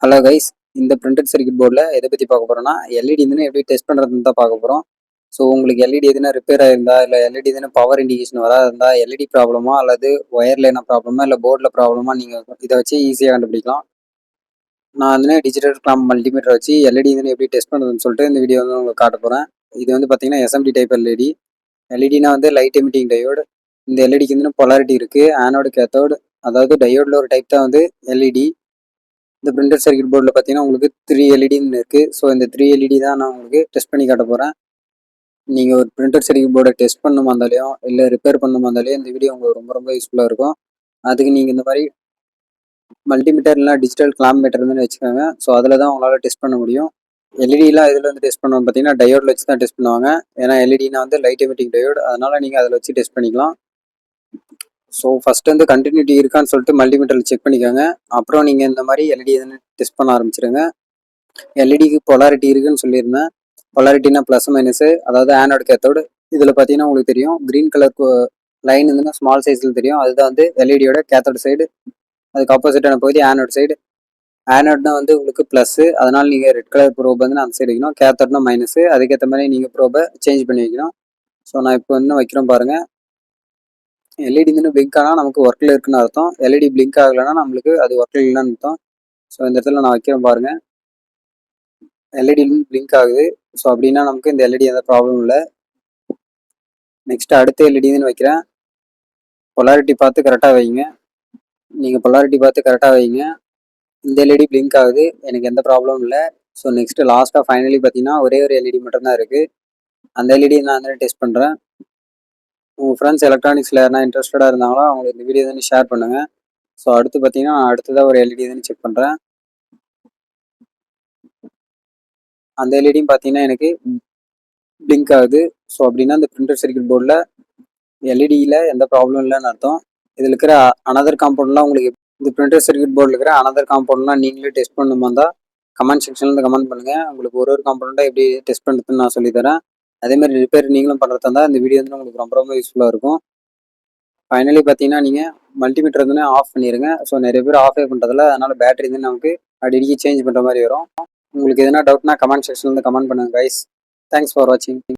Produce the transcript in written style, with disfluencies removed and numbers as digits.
Hello guys, இந்த printed circuit போர்டில் எதை பற்றி பார்க்க போகிறோம்னா எல்இடி எதுன்னு எப்படி டெஸ்ட் பண்ணுறதுன்னு தான் பார்க்க போகிறோம். ஸோ உங்களுக்கு எல்இடி எதுனா ரிப்பேர் ஆயிருந்தா, இல்லை எல்இடி எதுனா பவர் இண்டிகேஷன் வராதுந்தா, எல்இடி ப்ராப்ளமா அல்லது ஒயரில் என்ன ப்ராப்ளமா இல்லை போர்டில் ப்ராப்ளமா நீங்கள் இதை வச்சு ஈஸியாக கண்டுபிடிக்கலாம். நான் வந்து டிஜிட்டல் கிளாம் மல்டிமீட்டர் வச்சு எல்இடி எதுன்னு எப்படி டெஸ்ட் பண்ணுறதுன்னு சொல்லிட்டு இந்த வீடியோ வந்து உங்களுக்கு காட்ட போகிறேன். இது வந்து பார்த்தீங்கன்னா எஸ்எம்டி டைப் எல்இடி. எல்இடினா வந்து லைட் எமிட்டிங் டயோடு. இந்த எல்இடிக்கு வந்து பொலாரிட்டி இருக்குது, ஆனோடு கேத்தோடு. அதாவது டயோடில் ஒரு டைப் தான் வந்து எல்இடி. இந்த பிரிண்டட் சர்க்யூட் போர்டில் பார்த்தீங்கன்னா உங்களுக்கு 3 எல்இடின்னு இருக்குது. ஸோ இந்த 3 எல்இடி தான் நான் உங்களுக்கு டெஸ்ட் பண்ணி காட்ட போகிறேன். நீங்கள் ஒரு பிரிண்டட் சர்க்யூட் போர்டை டெஸ்ட் பண்ணணுமா இருந்தாலையும் இல்லை ரிப்பேர் பண்ணணுமா இருந்தாலையும் இந்த வீடியோ உங்களுக்கு ரொம்ப ரொம்ப யூஸ்ஃபுல்லாக இருக்கும். அதுக்கு நீங்கள் இந்த மாதிரி மல்டிமீட்டர் இல்லைனா டிஜிட்டல் கிளாம் மீட்டர்னு வச்சுக்கோங்க. ஸோ அதில் தான் உங்களால் டெஸ்ட் பண்ண முடியும். எல்இடிலாம் இதில் வந்து டெஸ்ட் பண்ணுவோம் பார்த்தீங்கன்னா டயோடில் வச்சு தான் டெஸ்ட் பண்ணுவாங்க. ஏன்னா எல்இடினா வந்து லைட் எமிட்டிங் டயோடு, அதனால் நீங்கள் அதில் வச்சு டெஸ்ட் பண்ணிக்கலாம். ஸோ ஃபஸ்ட்டு வந்து கண்டினியூட்டி இருக்கான்னு சொல்லிட்டு மல்டிமீட்டரில் செக் பண்ணிக்கோங்க. அப்புறம் நீங்கள் இந்த மாதிரி எல்இடி எதுன்னு டெஸ்ட் பண்ண ஆரம்பிச்சிருங்க. எல்இடிக்கு பொலாரிட்டி இருக்குன்னு சொல்லியிருந்தேன். பொலாரிட்டினா ப்ளஸ் மைனஸு, அதாவது ஆனோடு கேத்தோடு. இதில் பார்த்தீங்கன்னா உங்களுக்கு தெரியும் க்ரீன் கலர் லைன் இருந்துன்னா ஸ்மால் சைஸில் தெரியும், அதுதான் வந்து எல்இடியோட கேத்தோடு சைடு. அதுக்கு ஆப்போசிட்டான பகுதி ஆனோட் சைடு. ஆனோட்னா வந்து உங்களுக்கு ப்ளஸ்ஸு, அதனால் நீங்கள் ரெட் கலர் ப்ரோப் வந்து அந்த சைடு வைக்கணும். கேத்தோட்னா மைனஸு, அதுக்கேற்ற மாதிரி நீங்கள் ப்ரோபை சேஞ்ச் பண்ணி வைக்கணும். ஸோ நான் இப்போ இன்னும் வைக்கிறோம் பாருங்கள். எல்இடி வந்து பிளிங்க் ஆனால் நமக்கு ஒர்க்கில் இருக்குன்னு அர்த்தம். எல்இடி பிளிங்க் ஆகலைன்னா நம்மளுக்கு அது ஒர்க்கில் இல்லைன்னு அர்த்தம். ஸோ இந்த இடத்துல நான் வைக்கிறேன் பாருங்கள். எல்இடி பிளிங்க் ஆகுது. ஸோ அப்படின்னா நமக்கு இந்த எல்இடி எந்த ப்ராப்ளமும் இல்லை. நெக்ஸ்ட் அடுத்த எல்இடின்னு வைக்கிறேன். பொலாரிட்டி பார்த்து கரெக்டாக வைங்க. நீங்கள் பொலாரிட்டி பார்த்து கரெக்டாக வைங்க. இந்த எல்இடி பிளிங்க் ஆகுது, எனக்கு எந்த ப்ராப்ளமும் இல்லை. ஸோ நெக்ஸ்ட்டு லாஸ்ட்டாக ஃபைனலி பார்த்தீங்கன்னா ஒரே ஒரு எல்இடி மட்டும்தான் இருக்குது. அந்த எல்இடி நான் வந்து டெஸ்ட் பண்ணுறேன். உங்கள் ஃப்ரெண்ட்ஸ் எலக்ட்ரானிக்ஸில் யாருனா இன்ட்ரெஸ்டடாக இருந்தாங்களோ அவங்களுக்கு இந்த வீடியோ வந்து ஷேர் பண்ணுங்கள். ஸோ அடுத்து பார்த்தீங்கன்னா அடுத்ததாக ஒரு எல்இடி வந்து செக் பண்ணுறேன். அந்த எல்இடியும் பார்த்தீங்கன்னா எனக்கு பிளிங்க் ஆகுது. ஸோ அப்படின்னா இந்த பிரிண்டட் சர்க்யூட் போர்டில் எல்இடியில் எந்த ப்ராப்ளம் இல்லைன்னு அர்த்தம். இதில் இருக்கிற அனதர் காம்பவுண்ட்லாம் உங்களுக்கு இந்த பிரிண்டட் சர்க்யூட் போர்டில் இருக்கிற அனதர் காம்பவுண்ட்லாம் நீங்களே டெஸ்ட் பண்ணணுமா இருந்தால் கமெண்ட் செக்ஷனில் கமெண்ட் பண்ணுங்கள். உங்களுக்கு ஒரு காம்பவுண்ட்டாக எப்படி டெஸ்ட் பண்ணுறதுன்னு நான் சொல்லித்தரேன். அதேமாதிரி ரிப்பேர் நீங்களும் பண்ணுறதா இருந்தால் இந்த வீடியோ வந்து உங்களுக்கு ரொம்ப ரொம்ப யூஸ்ஃபுல்லாக இருக்கும். ஃபைனலி பார்த்தீங்கன்னா நீங்கள் மல்டிமீட்டர் வந்து ஆஃப் பண்ணிடுங்க. ஸோ நிறைய பேர் ஆஃபே பண்ணுறதில்ல, அதனால் பேட்டரி வந்து நமக்கு அடிக்கடி சேஞ்ச் பண்ணுற மாதிரி வரும். உங்களுக்கு எதனா டவுட்னா கமெண்ட் செக்ஷனில் வந்து கமெண்ட் பண்ணுங்கள் கைஸ். தேங்க்ஸ் ஃபார் வாட்சிங்.